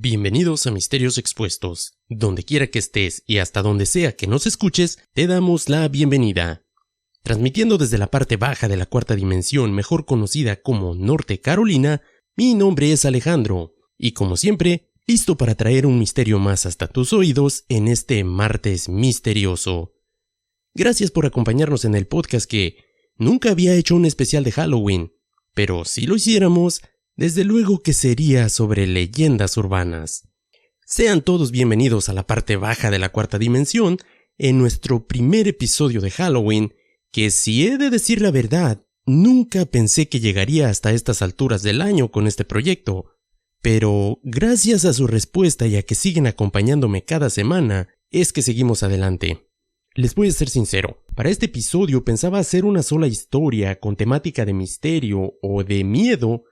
Bienvenidos a Misterios Expuestos. Donde quiera que estés y hasta donde sea que nos escuches, te damos la bienvenida. Transmitiendo desde la parte baja de la cuarta dimensión, mejor conocida como Norte Carolina, mi nombre es Alejandro, y como siempre, listo para traer un misterio más hasta tus oídos en este martes misterioso. Gracias por acompañarnos en el podcast que nunca había hecho un especial de Halloween, pero si lo hiciéramos, desde luego que sería sobre leyendas urbanas. Sean todos bienvenidos a la parte baja de la cuarta dimensión en nuestro primer episodio de Halloween, que si he de decir la verdad, nunca pensé que llegaría hasta estas alturas del año con este proyecto. Pero gracias a su respuesta y a que siguen acompañándome cada semana, es que seguimos adelante. Les voy a ser sincero, para este episodio pensaba hacer una sola historia con temática de misterio o de miedo,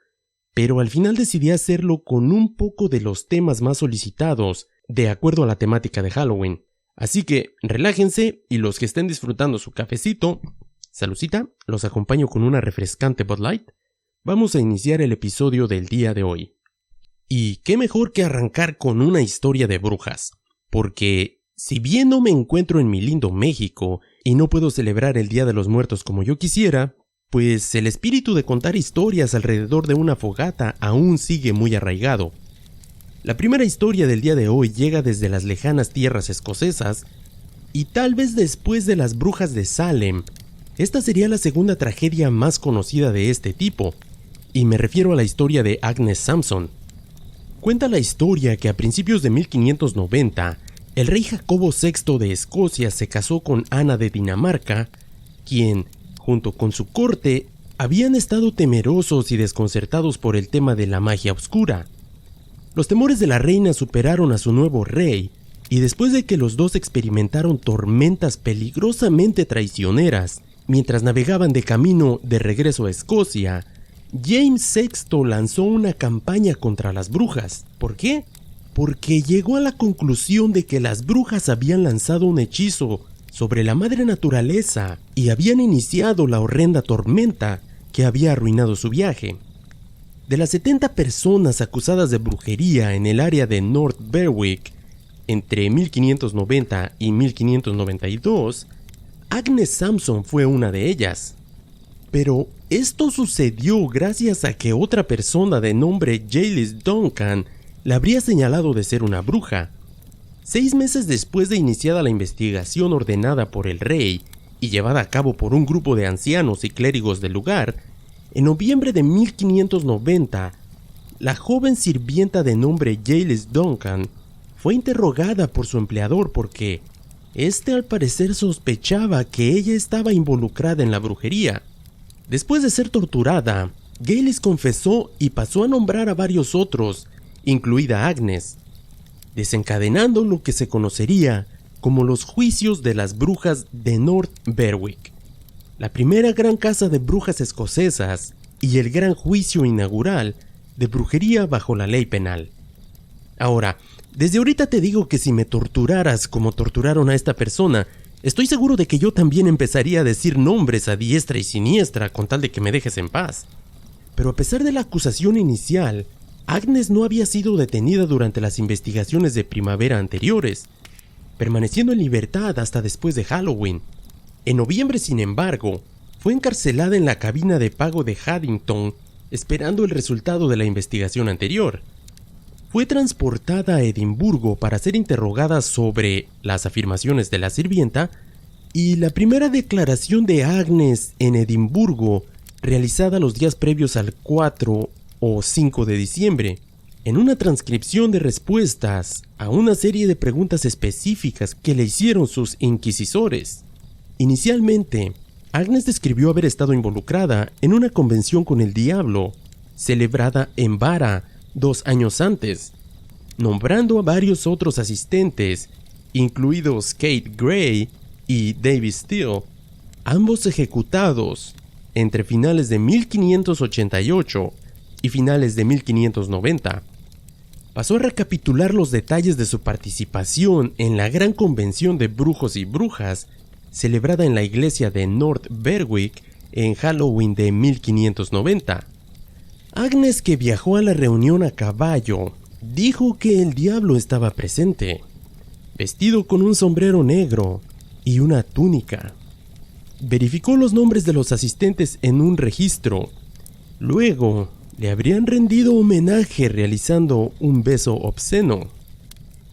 pero al final decidí hacerlo con un poco de los temas más solicitados, de acuerdo a la temática de Halloween. Así que relájense y los que estén disfrutando su cafecito, saludcita, los acompaño con una refrescante Bud Light. Vamos a iniciar el episodio del día de hoy. Y qué mejor que arrancar con una historia de brujas, porque si bien no me encuentro en mi lindo México y no puedo celebrar el Día de los Muertos como yo quisiera, pues el espíritu de contar historias alrededor de una fogata aún sigue muy arraigado. La primera historia del día de hoy llega desde las lejanas tierras escocesas, y tal vez después de las brujas de Salem, esta sería la segunda tragedia más conocida de este tipo, y me refiero a la historia de Agnes Sampson. Cuenta la historia que a principios de 1590, el rey Jacobo VI de Escocia se casó con Ana de Dinamarca, quien, junto con su corte, habían estado temerosos y desconcertados por el tema de la magia oscura. Los temores de la reina superaron a su nuevo rey, y después de que los dos experimentaron tormentas peligrosamente traicioneras mientras navegaban de camino de regreso a Escocia, James VI lanzó una campaña contra las brujas. ¿Por qué? Porque llegó a la conclusión de que las brujas habían lanzado un hechizo sobre la madre naturaleza y habían iniciado la horrenda tormenta que había arruinado su viaje. De las 70 personas acusadas de brujería en el área de North Berwick entre 1590 y 1592, Agnes Sampson fue una de ellas. Pero esto sucedió gracias a que otra persona de nombre Giles Duncan la habría señalado de ser una bruja. 6 meses después de iniciada la investigación ordenada por el rey y llevada a cabo por un grupo de ancianos y clérigos del lugar, en noviembre de 1590, la joven sirvienta de nombre Giles Duncan fue interrogada por su empleador porque este al parecer sospechaba que ella estaba involucrada en la brujería. Después de ser torturada, Giles confesó y pasó a nombrar a varios otros, incluida Agnes, desencadenando lo que se conocería como los juicios de las brujas de North Berwick, la primera gran casa de brujas escocesas y el gran juicio inaugural de brujería bajo la ley penal. Ahora, desde ahorita te digo que si me torturaras como torturaron a esta persona, estoy seguro de que yo también empezaría a decir nombres a diestra y siniestra con tal de que me dejes en paz. Pero a pesar de la acusación inicial, Agnes no había sido detenida durante las investigaciones de primavera anteriores, permaneciendo en libertad hasta después de Halloween. En noviembre, sin embargo, fue encarcelada en la cabina de pago de Haddington, esperando el resultado de la investigación anterior. Fue transportada a Edimburgo para ser interrogada sobre las afirmaciones de la sirvienta y la primera declaración de Agnes en Edimburgo, realizada los días previos al 4 o 5 de diciembre, en una transcripción de respuestas a una serie de preguntas específicas que le hicieron sus inquisidores. Inicialmente, Agnes describió haber estado involucrada en una convención con el diablo, celebrada en Vara 2 años antes, nombrando a varios otros asistentes, incluidos Kate Gray y David Steele, ambos ejecutados entre finales de 1588 y finales de 1590. Pasó a recapitular los detalles de su participación en la gran convención de brujos y brujas celebrada en la iglesia de North Berwick en Halloween de 1590. Agnes, que viajó a la reunión a caballo, dijo que el diablo estaba presente, vestido con un sombrero negro y una túnica. Verificó los nombres de los asistentes en un registro. Luego, le habrían rendido homenaje realizando un beso obsceno.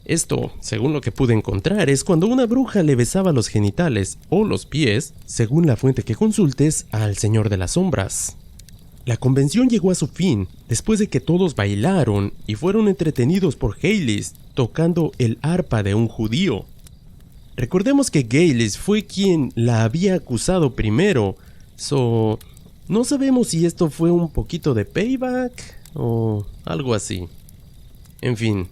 Esto, según lo que pude encontrar, es cuando una bruja le besaba los genitales o los pies, según la fuente que consultes, al Señor de las Sombras. La convención llegó a su fin después de que todos bailaron y fueron entretenidos por Haylis tocando el arpa de un judío. Recordemos que Haylis fue quien la había acusado primero, no sabemos si esto fue un poquito de payback o algo así. En fin,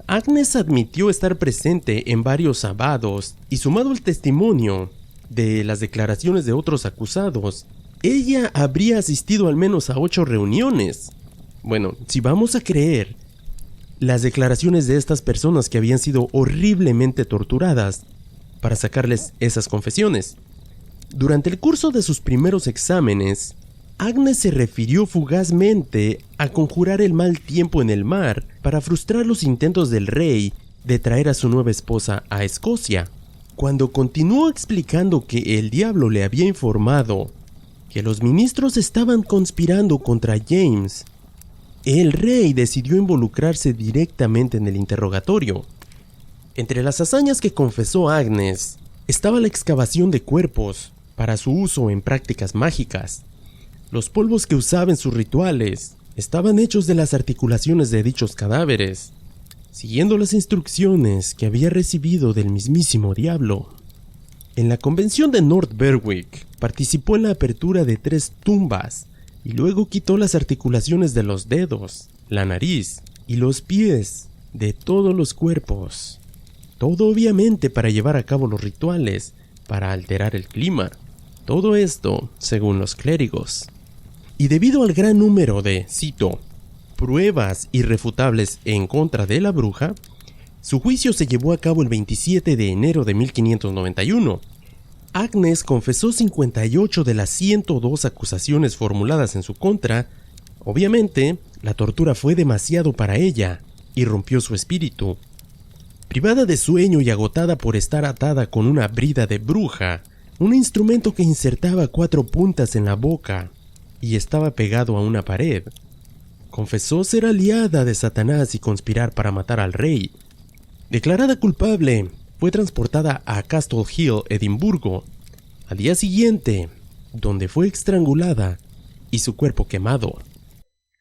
Agnes admitió estar presente en varios sabados y, sumado al testimonio de las declaraciones de otros acusados, ella habría asistido al menos a 8 reuniones. Bueno, si vamos a creer las declaraciones de estas personas que habían sido horriblemente torturadas para sacarles esas confesiones. Durante el curso de sus primeros exámenes, Agnes se refirió fugazmente a conjurar el mal tiempo en el mar para frustrar los intentos del rey de traer a su nueva esposa a Escocia. Cuando continuó explicando que el diablo le había informado que los ministros estaban conspirando contra James, el rey decidió involucrarse directamente en el interrogatorio. Entre las hazañas que confesó Agnes estaba la excavación de cuerpos para su uso en prácticas mágicas. Los polvos que usaba en sus rituales estaban hechos de las articulaciones de dichos cadáveres, siguiendo las instrucciones que había recibido del mismísimo diablo. En la convención de North Berwick participó en la apertura de 3 tumbas y luego quitó las articulaciones de los dedos, la nariz y los pies de todos los cuerpos. Todo obviamente para llevar a cabo los rituales, para alterar el clima. Todo esto según los clérigos. Y debido al gran número de, cito, pruebas irrefutables en contra de la bruja, su juicio se llevó a cabo el 27 de enero de 1591. Agnes confesó 58 de las 102 acusaciones formuladas en su contra. Obviamente, la tortura fue demasiado para ella y rompió su espíritu. Privada de sueño y agotada por estar atada con una brida de bruja, un instrumento que insertaba 4 puntas en la boca y estaba pegado a una pared, confesó ser aliada de Satanás y conspirar para matar al rey. Declarada culpable, fue transportada a Castle Hill, Edimburgo, al día siguiente, donde fue estrangulada y su cuerpo quemado.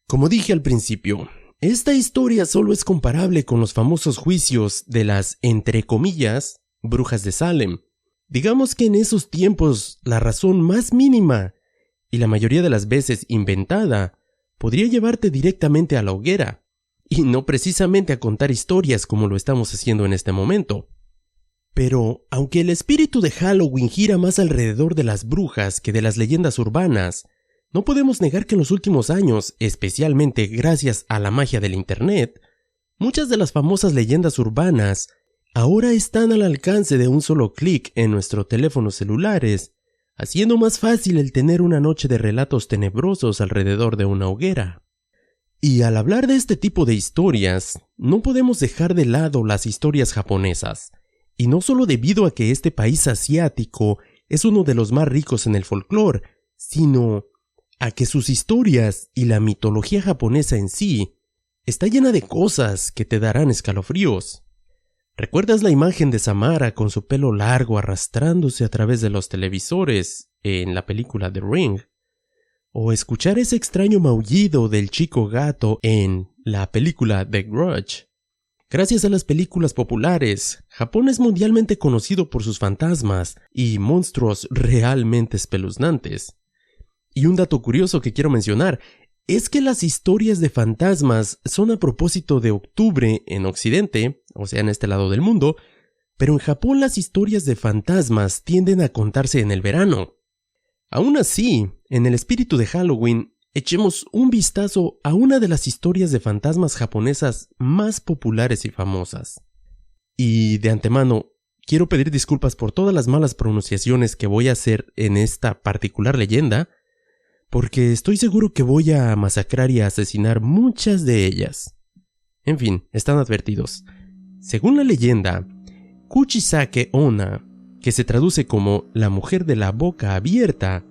Como dije al principio, esta historia solo es comparable con los famosos juicios de las, entre comillas, brujas de Salem. Digamos que en esos tiempos la razón más mínima, y la mayoría de las veces inventada, podría llevarte directamente a la hoguera, y no precisamente a contar historias como lo estamos haciendo en este momento. Pero, aunque el espíritu de Halloween gira más alrededor de las brujas que de las leyendas urbanas, no podemos negar que en los últimos años, especialmente gracias a la magia del Internet, muchas de las famosas leyendas urbanas ahora están al alcance de un solo clic en nuestros teléfonos celulares, haciendo más fácil el tener una noche de relatos tenebrosos alrededor de una hoguera. Y al hablar de este tipo de historias, no podemos dejar de lado las historias japonesas, y no solo debido a que este país asiático es uno de los más ricos en el folclore, sino a que sus historias y la mitología japonesa en sí está llena de cosas que te darán escalofríos. ¿Recuerdas la imagen de Samara con su pelo largo arrastrándose a través de los televisores en la película The Ring? ¿O escuchar ese extraño maullido del chico gato en la película The Grudge? Gracias a las películas populares, Japón es mundialmente conocido por sus fantasmas y monstruos realmente espeluznantes. Y un dato curioso que quiero mencionar es que las historias de fantasmas son a propósito de octubre en Occidente, o sea en este lado del mundo, pero en Japón las historias de fantasmas tienden a contarse en el verano. Aún así, en el espíritu de Halloween, echemos un vistazo a una de las historias de fantasmas japonesas más populares y famosas. Y de antemano, quiero pedir disculpas por todas las malas pronunciaciones que voy a hacer en esta particular leyenda, porque estoy seguro que voy a masacrar y a asesinar muchas de ellas. En fin, están advertidos. Según la leyenda, Kuchisake Onna, que se traduce como la mujer de la boca abierta,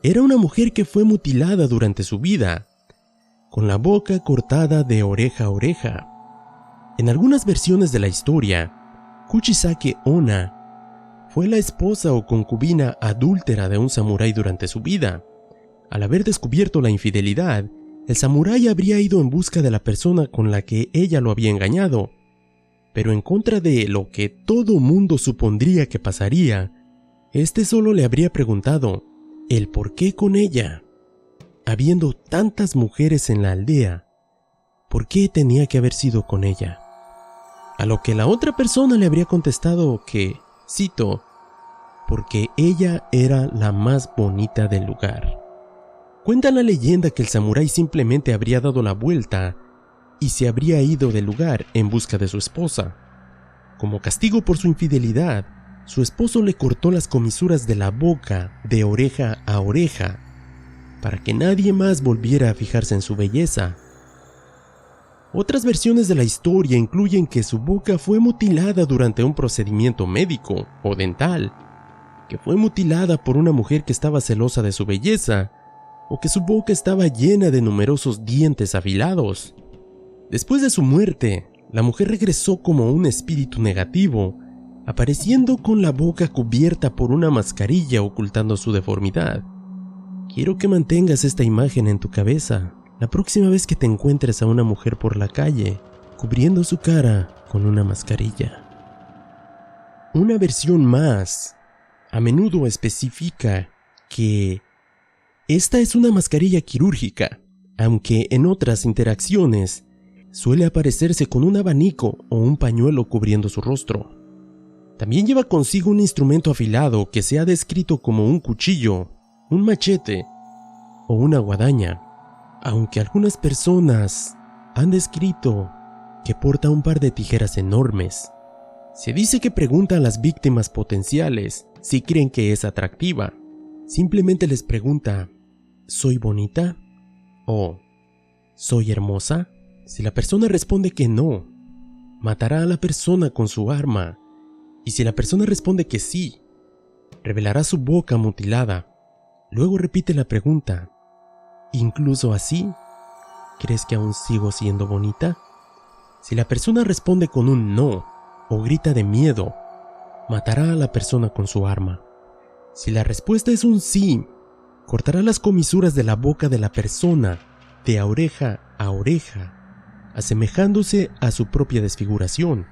era una mujer que fue mutilada durante su vida, con la boca cortada de oreja a oreja. En algunas versiones de la historia, Kuchisake Onna fue la esposa o concubina adúltera de un samurái durante su vida. Al haber descubierto la infidelidad, el samurái habría ido en busca de la persona con la que ella lo había engañado, pero en contra de lo que todo mundo supondría que pasaría, este solo le habría preguntado el por qué con ella. Habiendo tantas mujeres en la aldea, ¿por qué tenía que haber sido con ella? A lo que la otra persona le habría contestado que, cito, porque ella era la más bonita del lugar. Cuenta la leyenda que el samurái simplemente habría dado la vuelta y se habría ido del lugar en busca de su esposa. Como castigo por su infidelidad, su esposo le cortó las comisuras de la boca de oreja a oreja para que nadie más volviera a fijarse en su belleza. Otras versiones de la historia incluyen que su boca fue mutilada durante un procedimiento médico o dental, que fue mutilada por una mujer que estaba celosa de su belleza, o que su boca estaba llena de numerosos dientes afilados. Después de su muerte, la mujer regresó como un espíritu negativo, apareciendo con la boca cubierta por una mascarilla ocultando su deformidad. Quiero que mantengas esta imagen en tu cabeza la próxima vez que te encuentres a una mujer por la calle, cubriendo su cara con una mascarilla. Una versión más a menudo especifica que esta es una mascarilla quirúrgica, aunque en otras interacciones suele aparecerse con un abanico o un pañuelo cubriendo su rostro. También lleva consigo un instrumento afilado que se ha descrito como un cuchillo, un machete o una guadaña, aunque algunas personas han descrito que porta un par de tijeras enormes. Se dice que pregunta a las víctimas potenciales si creen que es atractiva. Simplemente les pregunta, ¿soy bonita? ¿O soy hermosa? Si la persona responde que no, matará a la persona con su arma. Y si la persona responde que sí, revelará su boca mutilada. Luego repite la pregunta, ¿incluso así, crees que aún sigo siendo bonita? Si la persona responde con un no o grita de miedo, matará a la persona con su arma. Si la respuesta es un sí, cortará las comisuras de la boca de la persona de oreja a oreja, asemejándose a su propia desfiguración.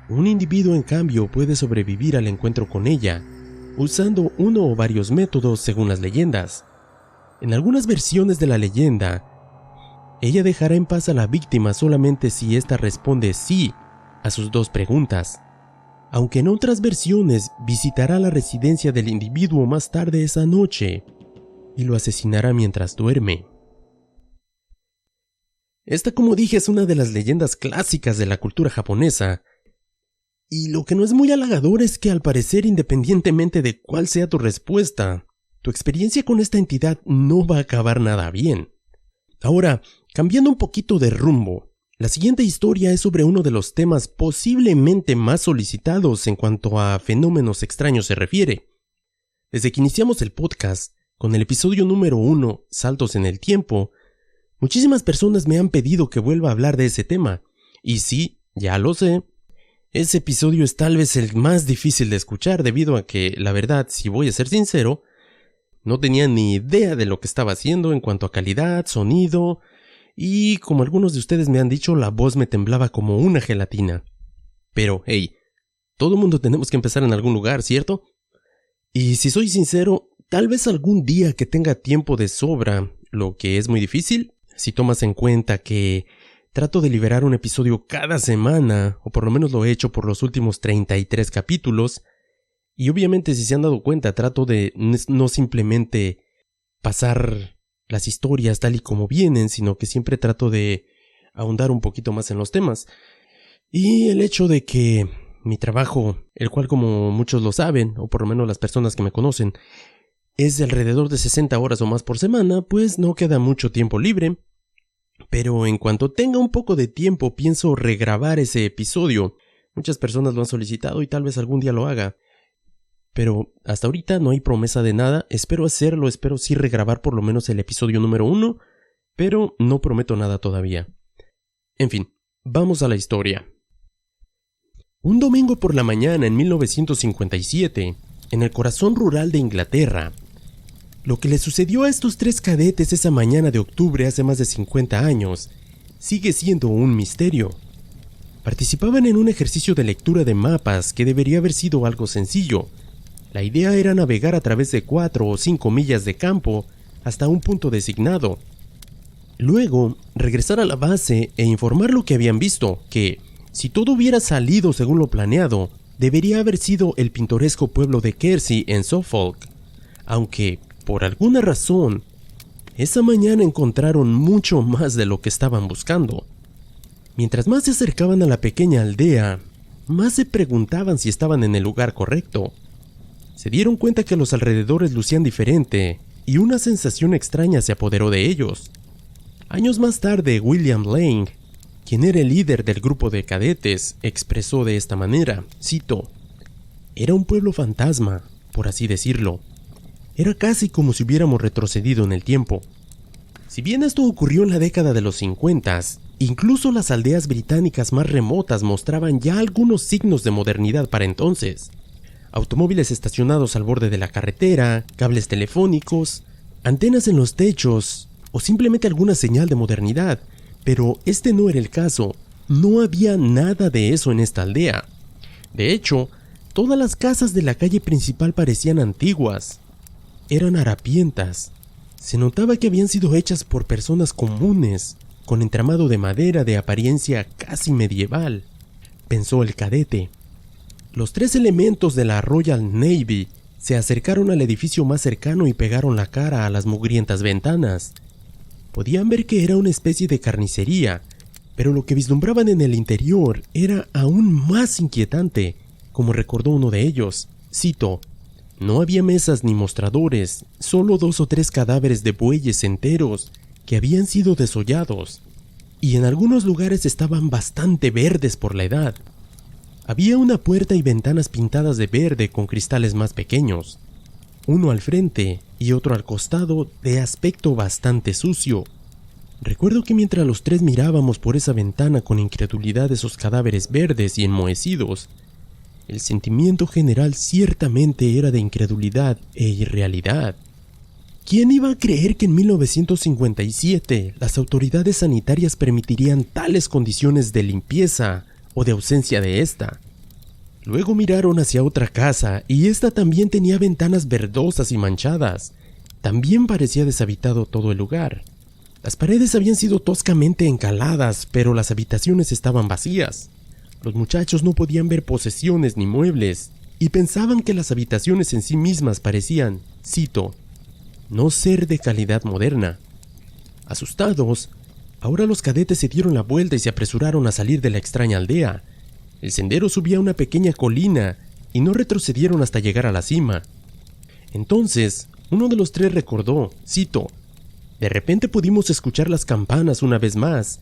Un individuo, en cambio, puede sobrevivir al encuentro con ella, usando uno o varios métodos según las leyendas. En algunas versiones de la leyenda, ella dejará en paz a la víctima solamente si ésta responde sí a sus dos preguntas, aunque en otras versiones visitará la residencia del individuo más tarde esa noche y lo asesinará mientras duerme. Esta, como dije, es una de las leyendas clásicas de la cultura japonesa, y lo que no es muy halagador es que, al parecer, independientemente de cuál sea tu respuesta, tu experiencia con esta entidad no va a acabar nada bien. Ahora, cambiando un poquito de rumbo, la siguiente historia es sobre uno de los temas posiblemente más solicitados en cuanto a fenómenos extraños se refiere. Desde que iniciamos el podcast, con el episodio número 1, Saltos en el Tiempo, muchísimas personas me han pedido que vuelva a hablar de ese tema. Y sí, ya lo sé, ese episodio es tal vez el más difícil de escuchar debido a que, la verdad, si voy a ser sincero, no tenía ni idea de lo que estaba haciendo en cuanto a calidad, sonido, y como algunos de ustedes me han dicho, la voz me temblaba como una gelatina. Pero, hey, todo mundo tenemos que empezar en algún lugar, ¿cierto? Y si soy sincero, tal vez algún día que tenga tiempo de sobra, lo que es muy difícil, si tomas en cuenta que trato de liberar un episodio cada semana, o por lo menos lo he hecho por los últimos 33 capítulos, y obviamente, si se han dado cuenta, trato de no simplemente pasar las historias tal y como vienen, sino que siempre trato de ahondar un poquito más en los temas. Y el hecho de que mi trabajo, el cual, como muchos lo saben, o por lo menos las personas que me conocen, es de alrededor de 60 horas o más por semana, pues no queda mucho tiempo libre. Pero en cuanto tenga un poco de tiempo pienso regrabar ese episodio. Muchas personas lo han solicitado y tal vez algún día lo haga. Pero hasta ahorita no hay promesa de nada. Espero hacerlo, espero sí regrabar por lo menos el episodio número 1, pero no prometo nada todavía. En fin, vamos a la historia. Un domingo por la mañana en 1957, en el corazón rural de Inglaterra, lo que le sucedió a estos 3 cadetes esa mañana de octubre hace más de 50 años sigue siendo un misterio. Participaban en un ejercicio de lectura de mapas que debería haber sido algo sencillo. La idea era navegar a través de 4 o 5 millas de campo hasta un punto designado. Luego, regresar a la base e informar lo que habían visto, que, si todo hubiera salido según lo planeado, debería haber sido el pintoresco pueblo de Kersey en Suffolk, aunque, por alguna razón, esa mañana encontraron mucho más de lo que estaban buscando. Mientras más se acercaban a la pequeña aldea, más se preguntaban si estaban en el lugar correcto. Se dieron cuenta que los alrededores lucían diferente y una sensación extraña se apoderó de ellos. Años más tarde, William Lang, quien era el líder del grupo de cadetes, expresó de esta manera, cito: «Era un pueblo fantasma, por así decirlo. Era casi como si hubiéramos retrocedido en el tiempo». Si bien esto ocurrió en la década de los 50, incluso las aldeas británicas más remotas mostraban ya algunos signos de modernidad para entonces. Automóviles estacionados al borde de la carretera, cables telefónicos, antenas en los techos o simplemente alguna señal de modernidad, pero este no era el caso. No había nada de eso en esta aldea. De hecho, todas las casas de la calle principal parecían antiguas. Eran harapientas. Se notaba que habían sido hechas por personas comunes, con entramado de madera de apariencia casi medieval, pensó el cadete. Los 3 elementos de la Royal Navy se acercaron al edificio más cercano y pegaron la cara a las mugrientas ventanas. Podían ver que era una especie de carnicería, pero lo que vislumbraban en el interior era aún más inquietante, como recordó uno de ellos, cito: «No había mesas ni mostradores, solo 2 o 3 cadáveres de bueyes enteros que habían sido desollados, y en algunos lugares estaban bastante verdes por la edad. Había una puerta y ventanas pintadas de verde con cristales más pequeños, uno al frente y otro al costado, de aspecto bastante sucio. Recuerdo que mientras los 3 mirábamos por esa ventana con incredulidad esos cadáveres verdes y enmohecidos, el sentimiento general ciertamente era de incredulidad e irrealidad. ¿Quién iba a creer que en 1957 las autoridades sanitarias permitirían tales condiciones de limpieza o de ausencia de esta? Luego miraron hacia otra casa y esta también tenía ventanas verdosas y manchadas. También parecía deshabitado todo el lugar. Las paredes habían sido toscamente encaladas, pero las habitaciones estaban vacías. Los muchachos no podían ver posesiones ni muebles y pensaban que las habitaciones en sí mismas parecían, cito, no ser de calidad moderna. Asustados, ahora los cadetes se dieron la vuelta y se apresuraron a salir de la extraña aldea. El sendero subía a una pequeña colina y no retrocedieron hasta llegar a la cima. Entonces, uno de los 3 recordó, cito, de repente pudimos escuchar las campanas una vez más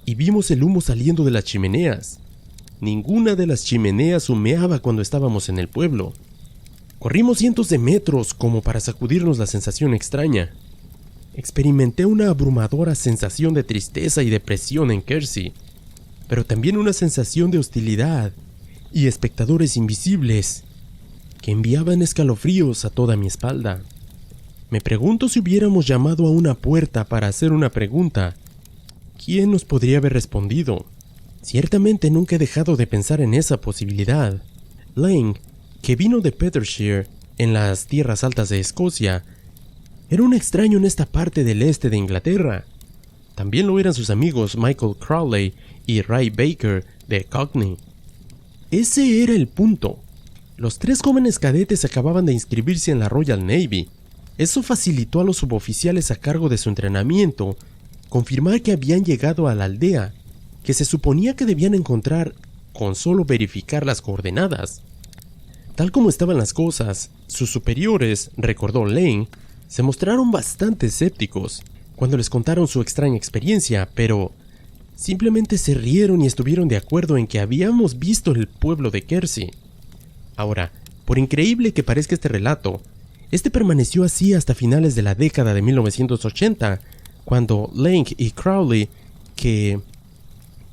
y vimos el humo saliendo de las chimeneas. Ninguna de las chimeneas humeaba cuando estábamos en el pueblo. Corrimos cientos de metros como para sacudirnos la sensación extraña. Experimenté una abrumadora sensación de tristeza y depresión en Kersey, pero también una sensación de hostilidad y espectadores invisibles que enviaban escalofríos a toda mi espalda. Me pregunto si hubiéramos llamado a una puerta para hacer una pregunta, ¿quién nos podría haber respondido? Ciertamente nunca he dejado de pensar en esa posibilidad. Lang, que vino de Petershire, en las tierras altas de Escocia, era un extraño en esta parte del este de Inglaterra. También lo eran sus amigos Michael Crowley y Ray Baker de Cockney. Ese era el punto. Los 3 jóvenes cadetes acababan de inscribirse en la Royal Navy. Eso facilitó a los suboficiales a cargo de su entrenamiento confirmar que habían llegado a la aldea, que se suponía que debían encontrar con solo verificar las coordenadas. Tal como estaban las cosas, sus superiores, recordó Lane, se mostraron bastante escépticos. cuando les contaron su extraña experiencia, pero simplemente se rieron y estuvieron de acuerdo en que habíamos visto el pueblo de Kiersey. Ahora, por increíble que parezca este relato, este permaneció así hasta finales de la década de 1980, cuando Lang y Crowley, que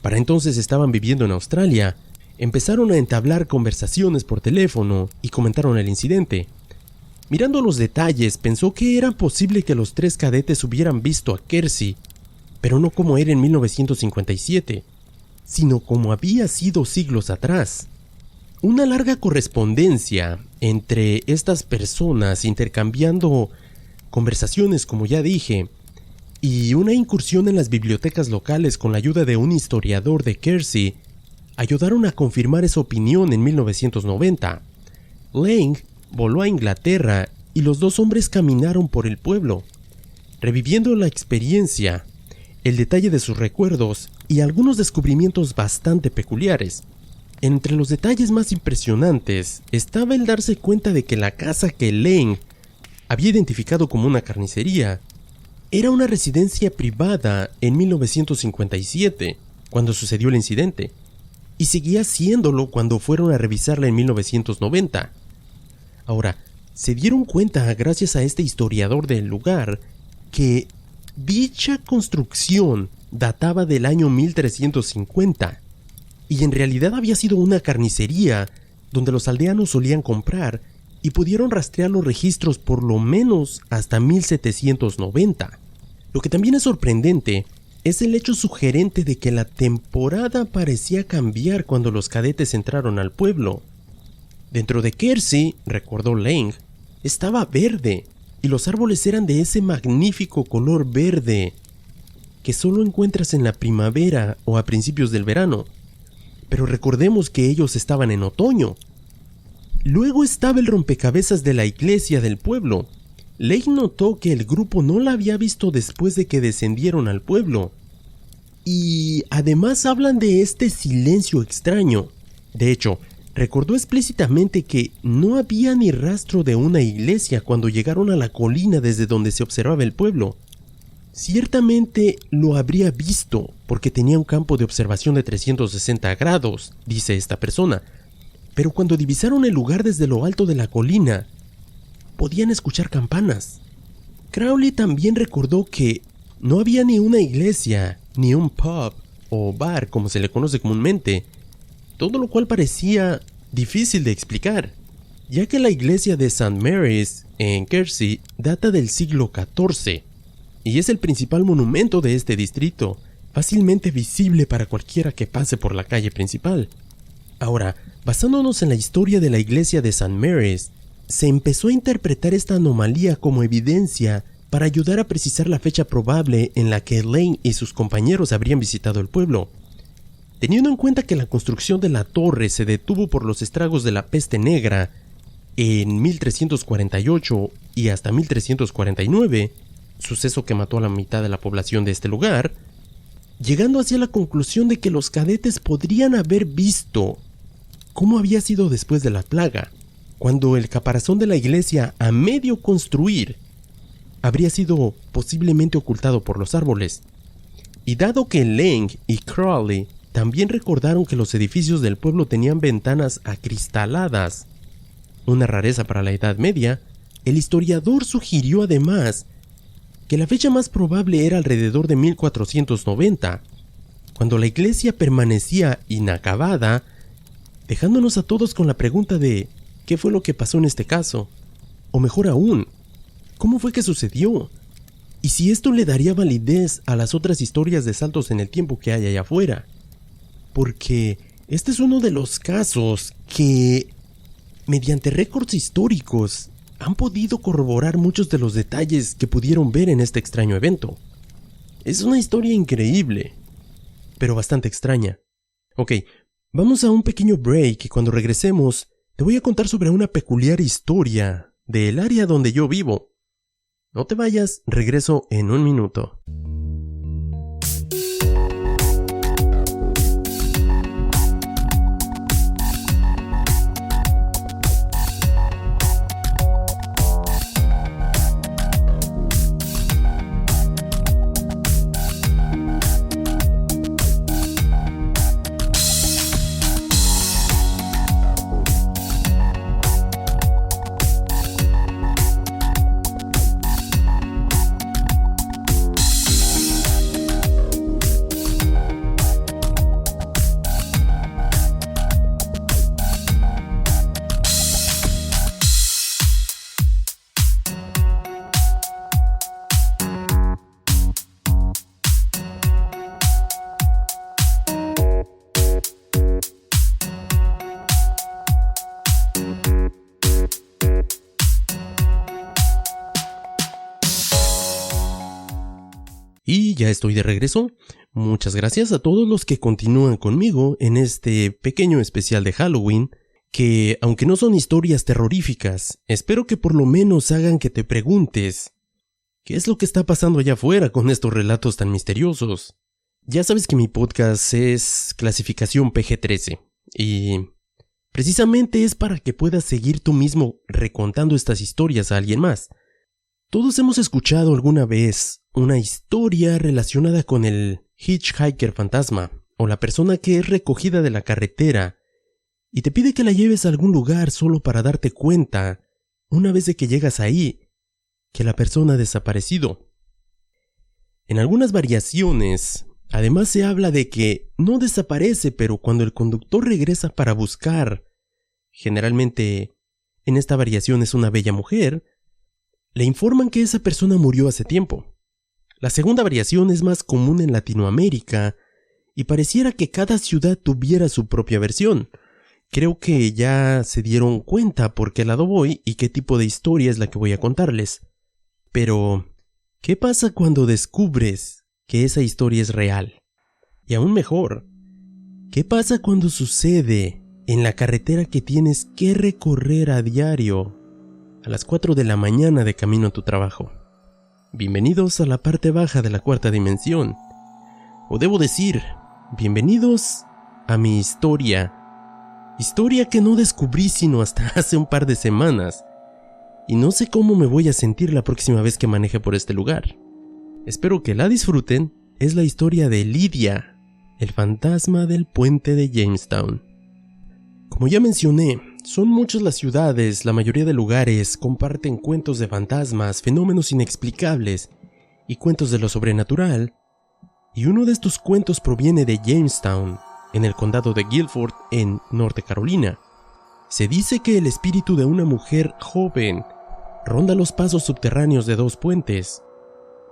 para entonces estaban viviendo en Australia, empezaron a entablar conversaciones por teléfono y comentaron el incidente. Mirando los detalles, pensó que era posible que los tres cadetes hubieran visto a Kiersey, pero no como era en 1957, sino como había sido siglos atrás. Una larga correspondencia entre estas personas intercambiando conversaciones, como ya dije, y una incursión en las bibliotecas locales con la ayuda de un historiador de Kiersey ayudaron a confirmar esa opinión en 1990. Lang voló a Inglaterra y los dos hombres caminaron por el pueblo, reviviendo la experiencia, el detalle de sus recuerdos y algunos descubrimientos bastante peculiares. Entre los detalles más impresionantes estaba el darse cuenta de que la casa que Lang había identificado como una carnicería era una residencia privada en 1957, cuando sucedió el incidente, y seguía siéndolo cuando fueron a revisarla en 1990. Ahora, se dieron cuenta, gracias a este historiador del lugar, que dicha construcción databa del año 1350, y en realidad había sido una carnicería donde los aldeanos solían comprar, y pudieron rastrear los registros por lo menos hasta 1790. Lo que también es sorprendente es el hecho sugerente de que la temporada parecía cambiar cuando los cadetes entraron al pueblo. Dentro de Kiersey, recordó Lang, estaba verde, y los árboles eran de ese magnífico color verde que solo encuentras en la primavera o a principios del verano. Pero recordemos que ellos estaban en otoño. Luego estaba el rompecabezas de la iglesia del pueblo. Lang notó que el grupo no la había visto después de que descendieron al pueblo. Y además hablan de este silencio extraño. De hecho, recordó explícitamente que no había ni rastro de una iglesia cuando llegaron a la colina desde donde se observaba el pueblo. Ciertamente lo habría visto porque tenía un campo de observación de 360 grados, dice esta persona. Pero cuando divisaron el lugar desde lo alto de la colina, podían escuchar campanas. Crowley también recordó que no había ni una iglesia, ni un pub o bar como se le conoce comúnmente, todo lo cual parecía difícil de explicar, ya que la iglesia de St. Mary's en Kiersey data del siglo XIV y es el principal monumento de este distrito, fácilmente visible para cualquiera que pase por la calle principal. Ahora, basándonos en la historia de la iglesia de St. Mary's, se empezó a interpretar esta anomalía como evidencia para ayudar a precisar la fecha probable en la que Lang y sus compañeros habrían visitado el pueblo. Teniendo en cuenta que la construcción de la torre se detuvo por los estragos de la peste negra en 1348 y hasta 1349, suceso que mató a la mitad de la población de este lugar, llegando hacia la conclusión de que los cadetes podrían haber visto cómo había sido después de la plaga, cuando el caparazón de la iglesia a medio construir habría sido posiblemente ocultado por los árboles. Y dado que Lang y Crowley también recordaron que los edificios del pueblo tenían ventanas acristaladas, una rareza para la Edad Media, el historiador sugirió además que la fecha más probable era alrededor de 1490, cuando la iglesia permanecía inacabada, dejándonos a todos con la pregunta de ¿qué fue lo que pasó en este caso? O mejor aún, ¿cómo fue que sucedió? Y si esto le daría validez a las otras historias de saltos en el tiempo que hay allá afuera. Porque este es uno de los casos que, mediante récords históricos, han podido corroborar muchos de los detalles que pudieron ver en este extraño evento. Es una historia increíble, pero bastante extraña. Ok, vamos a un pequeño break y cuando regresemos te voy a contar sobre una peculiar historia del área donde yo vivo. No te vayas, regreso en un minuto. Y ya estoy de regreso. Muchas gracias a todos los que continúan conmigo en este pequeño especial de Halloween, que aunque no son historias terroríficas, espero que por lo menos hagan que te preguntes ¿qué es lo que está pasando allá afuera con estos relatos tan misteriosos? Ya sabes que mi podcast es clasificación PG-13 y precisamente es para que puedas seguir tú mismo recontando estas historias a alguien más. Todos hemos escuchado alguna vez una historia relacionada con el hitchhiker fantasma o la persona que es recogida de la carretera y te pide que la lleves a algún lugar solo para darte cuenta, una vez de que llegas ahí, que la persona ha desaparecido. En algunas variaciones, además se habla de que no desaparece, pero cuando el conductor regresa para buscar, generalmente en esta variación es una bella mujer, le informan que esa persona murió hace tiempo. La segunda variación es más común en Latinoamérica y pareciera que cada ciudad tuviera su propia versión. Creo que ya se dieron cuenta por qué lado voy y qué tipo de historia es la que voy a contarles. Pero, ¿qué pasa cuando descubres que esa historia es real? Y aún mejor, ¿qué pasa cuando sucede en la carretera que tienes que recorrer a diario a las 4 de la mañana de camino a tu trabajo? Bienvenidos a la parte baja de la cuarta dimensión. O debo decir, bienvenidos a mi historia. Historia que no descubrí sino hasta hace un par de semanas. Y no sé cómo me voy a sentir la próxima vez que maneje por este lugar. Espero que la disfruten. Es la historia de Lydia, el fantasma del puente de Jamestown. Como ya mencioné, son muchas las ciudades, la mayoría de lugares comparten cuentos de fantasmas, fenómenos inexplicables y cuentos de lo sobrenatural. Y uno de estos cuentos proviene de Jamestown, en el condado de Guilford, en Norte Carolina. Se dice que el espíritu de una mujer joven ronda los pasos subterráneos de dos puentes.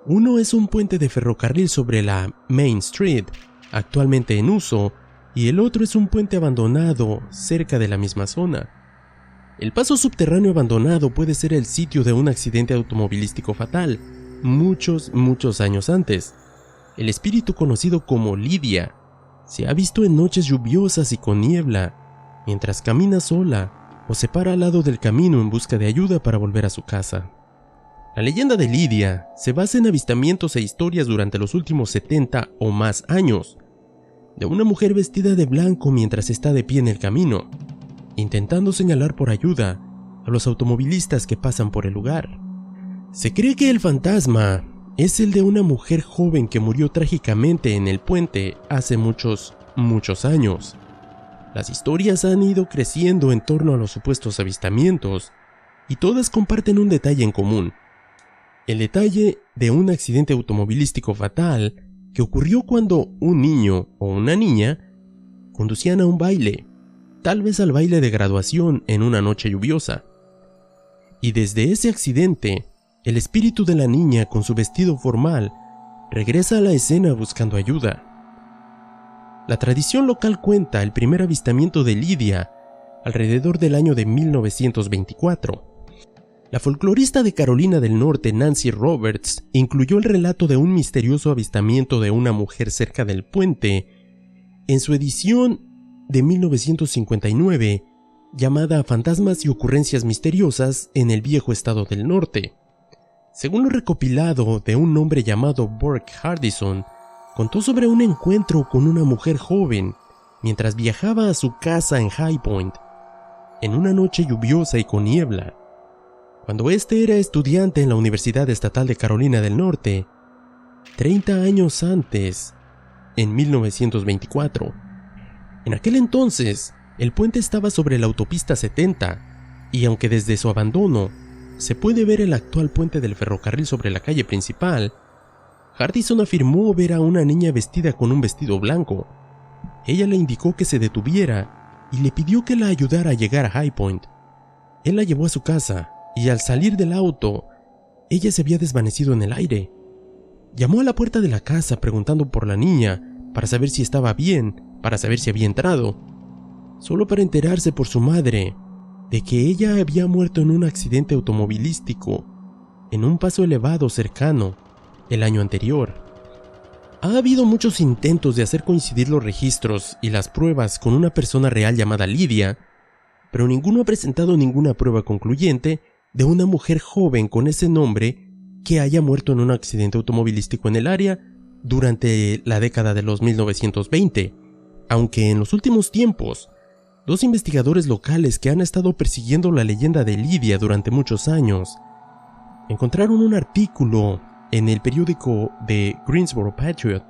Uno es un puente de ferrocarril sobre la Main Street, actualmente en uso, y el otro es un puente abandonado cerca de la misma zona. El paso subterráneo abandonado puede ser el sitio de un accidente automovilístico fatal, muchos años antes. El espíritu conocido como Lydia se ha visto en noches lluviosas y con niebla, mientras camina sola o se para al lado del camino en busca de ayuda para volver a su casa. La leyenda de Lydia se basa en avistamientos e historias durante los últimos 70 o más años, de una mujer vestida de blanco mientras está de pie en el camino, intentando señalar por ayuda a los automovilistas que pasan por el lugar. Se cree que el fantasma es el de una mujer joven que murió trágicamente en el puente hace muchos años. Las historias han ido creciendo en torno a los supuestos avistamientos, y todas comparten un detalle en común. El detalle de un accidente automovilístico fatal que ocurrió cuando un niño o una niña conducían a un baile, tal vez al baile de graduación en una noche lluviosa. Y desde ese accidente, el espíritu de la niña con su vestido formal regresa a la escena buscando ayuda. La tradición local cuenta el primer avistamiento de Lydia alrededor del año de 1924. La folclorista de Carolina del Norte Nancy Roberts incluyó el relato de un misterioso avistamiento de una mujer cerca del puente en su edición de 1959 llamada Fantasmas y ocurrencias misteriosas en el viejo estado del norte. Según lo recopilado de un hombre llamado Burke Hardison, contó sobre un encuentro con una mujer joven mientras viajaba a su casa en High Point, en una noche lluviosa y con niebla. Cuando este era estudiante en la Universidad Estatal de Carolina del Norte, 30 años antes, en 1924. En aquel entonces, el puente estaba sobre la autopista 70, y aunque desde su abandono se puede ver el actual puente del ferrocarril sobre la calle principal, Hardison afirmó ver a una niña vestida con un vestido blanco. Ella le indicó que se detuviera y le pidió que la ayudara a llegar a High Point. Él la llevó a su casa, y al salir del auto, ella se había desvanecido en el aire. Llamó a la puerta de la casa preguntando por la niña, para saber si estaba bien, para saber si había entrado, solo para enterarse por su madre de que ella había muerto en un accidente automovilístico en un paso elevado cercano el año anterior. Ha habido muchos intentos de hacer coincidir los registros y las pruebas con una persona real llamada Lydia, pero ninguno ha presentado ninguna prueba concluyente de una mujer joven con ese nombre que haya muerto en un accidente automovilístico en el área durante la década de los 1920, aunque en los últimos tiempos, dos investigadores locales que han estado persiguiendo la leyenda de Lydia durante muchos años encontraron un artículo en el periódico The Greensboro Patriot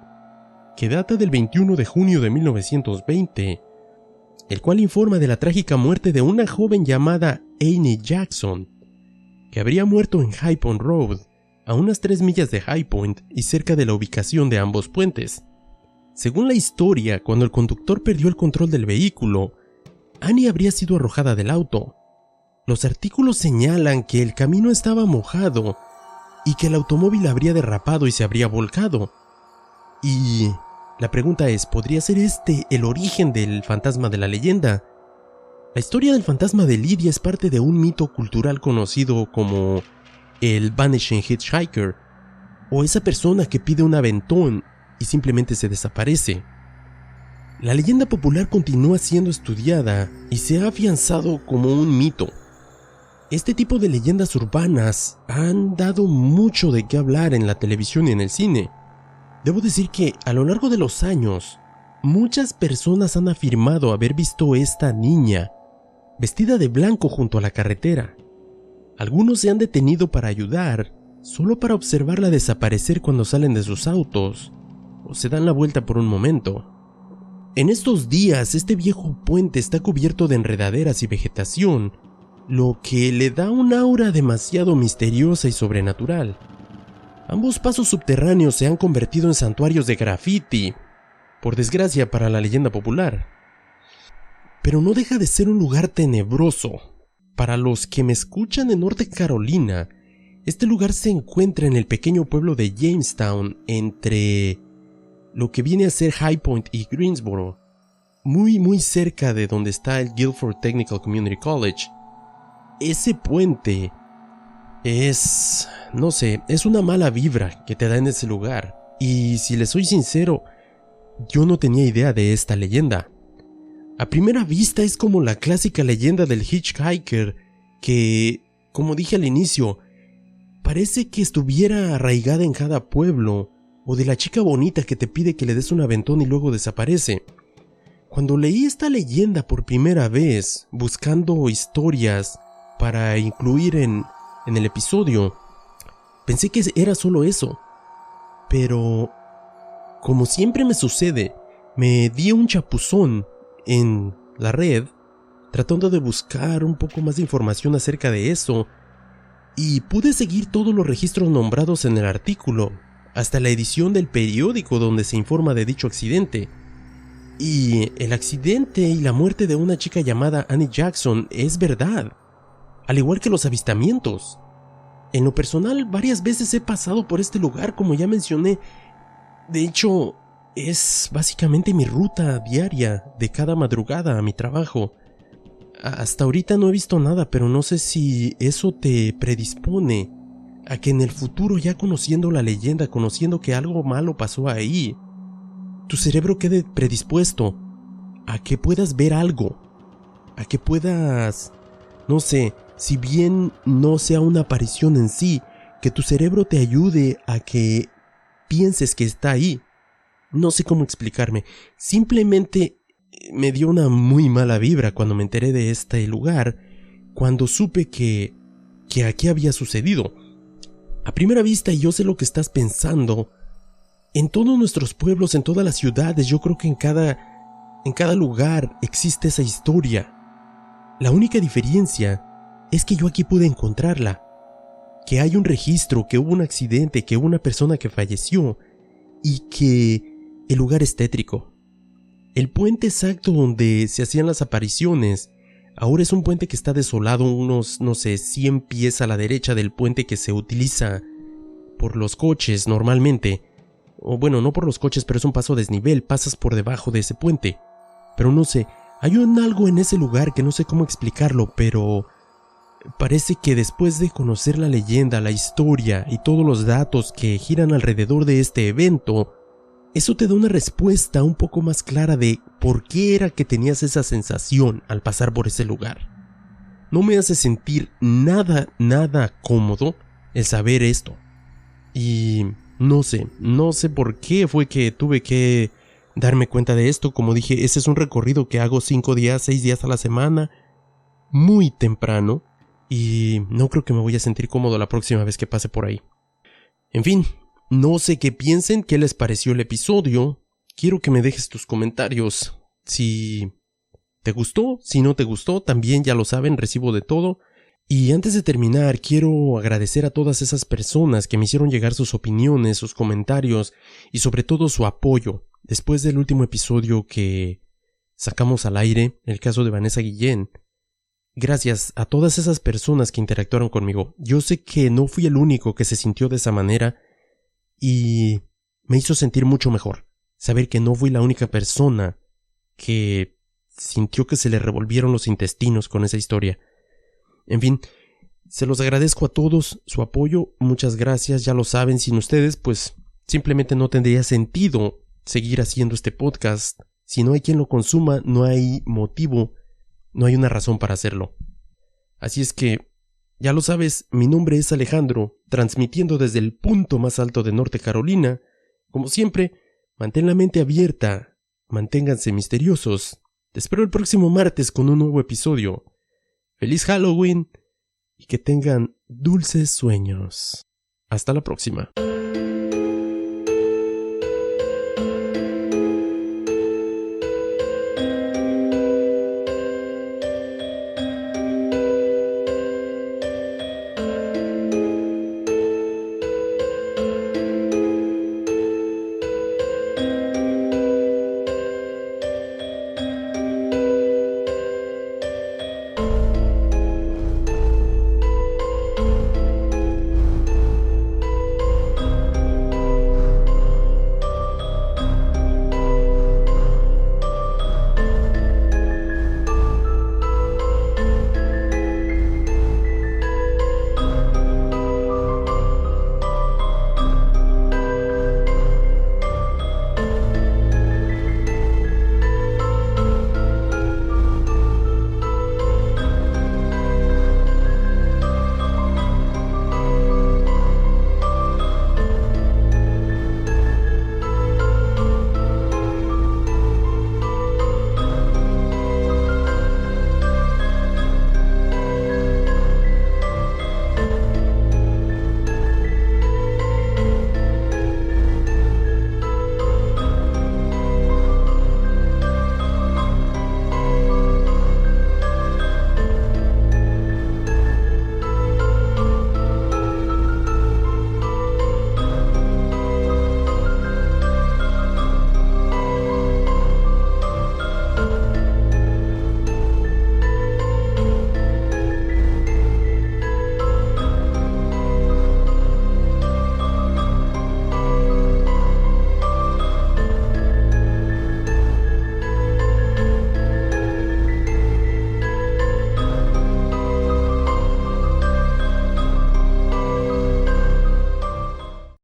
que data del 21 de junio de 1920, el cual informa de la trágica muerte de una joven llamada Annie Jackson, que habría muerto en High Point Road, a unas 3 millas de High Point y cerca de la ubicación de ambos puentes. Según la historia, cuando el conductor perdió el control del vehículo, Annie habría sido arrojada del auto. Los artículos señalan que el camino estaba mojado y que el automóvil habría derrapado y se habría volcado. Y la pregunta es, ¿podría ser este el origen del fantasma de la leyenda? La historia del fantasma de Lydia es parte de un mito cultural conocido como el Vanishing Hitchhiker, o esa persona que pide un aventón y simplemente se desaparece. La leyenda popular continúa siendo estudiada y se ha afianzado como un mito. Este tipo de leyendas urbanas han dado mucho de qué hablar en la televisión y en el cine. Debo decir que a lo largo de los años, muchas personas han afirmado haber visto esta niña vestida de blanco junto a la carretera. Algunos se han detenido para ayudar, solo para observarla desaparecer cuando salen de sus autos o se dan la vuelta por un momento. En estos días, este viejo puente está cubierto de enredaderas y vegetación, lo que le da un aura demasiado misteriosa y sobrenatural. Ambos pasos subterráneos se han convertido en santuarios de graffiti, por desgracia para la leyenda popular. Pero no deja de ser un lugar tenebroso. Para los que me escuchan en Norte Carolina, este lugar se encuentra en el pequeño pueblo de Jamestown, entre lo que viene a ser High Point y Greensboro, muy cerca de donde está el Guilford Technical Community College. Ese puente es una mala vibra que te da en ese lugar, y si les soy sincero, yo no tenía idea de esta leyenda. A primera vista es como la clásica leyenda del hitchhiker que, como dije al inicio, parece que estuviera arraigada en cada pueblo, o de la chica bonita que te pide que le des un aventón y luego desaparece. Cuando leí esta leyenda por primera vez, buscando historias para incluir en el episodio, pensé que era solo eso. Pero, como siempre me sucede, me di un chapuzón en la red, tratando de buscar un poco más de información acerca de eso, y pude seguir todos los registros nombrados en el artículo, hasta la edición del periódico donde se informa de dicho accidente. Y el accidente y la muerte de una chica llamada Annie Jackson es verdad, al igual que los avistamientos. En lo personal, varias veces he pasado por este lugar, como ya mencioné. De hecho, es básicamente mi ruta diaria de cada madrugada a mi trabajo. Hasta ahorita no he visto nada, pero no sé si eso te predispone a que en el futuro, ya conociendo la leyenda, conociendo que algo malo pasó ahí, tu cerebro quede predispuesto a que puedas ver algo, a que puedas, no sé, si bien no sea una aparición en sí, que tu cerebro te ayude a que pienses que está ahí. No sé cómo explicarme, simplemente me dio una muy mala vibra cuando me enteré de este lugar, cuando supe que aquí había sucedido. A primera vista, y yo sé lo que estás pensando, en todos nuestros pueblos, en todas las ciudades, yo creo que en cada lugar existe esa historia. La única diferencia es que yo aquí pude encontrarla, que hay un registro, que hubo un accidente, que hubo una persona que falleció y que el lugar es tétrico. El puente exacto donde se hacían las apariciones ahora es un puente que está desolado, unos, 100 pies a la derecha del puente que se utiliza por los coches normalmente. O bueno, no por los coches, pero es un paso a desnivel, pasas por debajo de ese puente. Pero no sé, hay algo en ese lugar que no sé cómo explicarlo, pero parece que después de conocer la leyenda, la historia y todos los datos que giran alrededor de este evento, eso te da una respuesta un poco más clara de por qué era que tenías esa sensación al pasar por ese lugar. No me hace sentir nada cómodo el saber esto. Y no sé por qué fue que tuve que darme cuenta de esto. Como dije, ese es un recorrido que hago 5 días, 6 días a la semana, muy temprano, y no creo que me voy a sentir cómodo la próxima vez que pase por ahí. En fin, no sé qué piensen, qué les pareció el episodio. Quiero que me dejes tus comentarios. Si te gustó, si no te gustó, también ya lo saben, recibo de todo. Y antes de terminar, quiero agradecer a todas esas personas que me hicieron llegar sus opiniones, sus comentarios y sobre todo su apoyo. Después del último episodio que sacamos al aire, el caso de Vanessa Guillén, gracias a todas esas personas que interactuaron conmigo. Yo sé que no fui el único que se sintió de esa manera y me hizo sentir mucho mejor. Saber que no fui la única persona que sintió que se le revolvieron los intestinos con esa historia. En fin, se los agradezco a todos su apoyo, muchas gracias, ya lo saben, sin ustedes pues simplemente no tendría sentido seguir haciendo este podcast. Si no hay quien lo consuma, no hay motivo, no hay una razón para hacerlo. Así es que, ya lo sabes, mi nombre es Alejandro, transmitiendo desde el punto más alto de Norte Carolina. Como siempre, mantén la mente abierta, manténganse misteriosos. Te espero el próximo martes con un nuevo episodio. ¡Feliz Halloween! Y que tengan dulces sueños. Hasta la próxima.